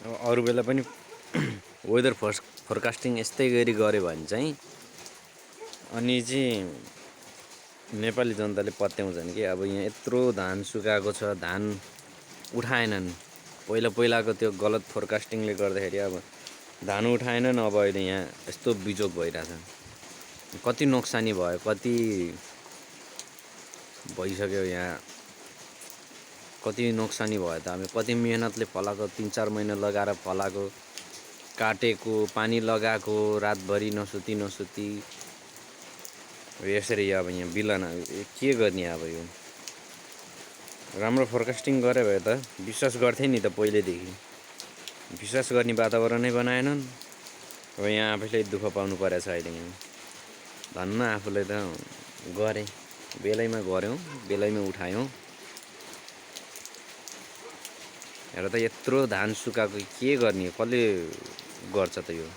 अब अरू बेला पनि वेदर फोरकास्टिङ यस्तै गरी गऱ्यो भने चाहिँ अनि चाहिँ नेपाली जनताले पत्याउँछन् कि अब यहाँ यत्रो धान सुकाएको छ, धान उठाएनन्। पहिलाको त्यो गलत फोरकास्टिङले गर्दाखेरि अब धान उठाएनन्। अब अहिले यहाँ यस्तो बिजोग भइरहेछ। कति नोक्सानी भयो, कति भइसक्यो यहाँ, कति नोक्सानी भयो त। अब कति मेहनतले फलाएको, 3-4 महिना लगाएर फलाएको, काटेको, पानी लगाएको, रातभरि नसुती यसरी अब यहाँ बिलन के गर्ने। अब यो राम्रो फोरकास्टिङ गरे भए त विश्वास गर्थे नि त पहिलेदेखि। विश्वास गर्ने वातावरणै बनाएनन्। अब यहाँ आफैले दुःख पाउनु परेछ अहिले। यहाँ धन्न आफूले त गरे, बेलैमा गऱ्यौँ, बेलैमा उठायौँ। हेर त यत्रो धान सुकाएको के गर्ने, कसले गर्छ त यो।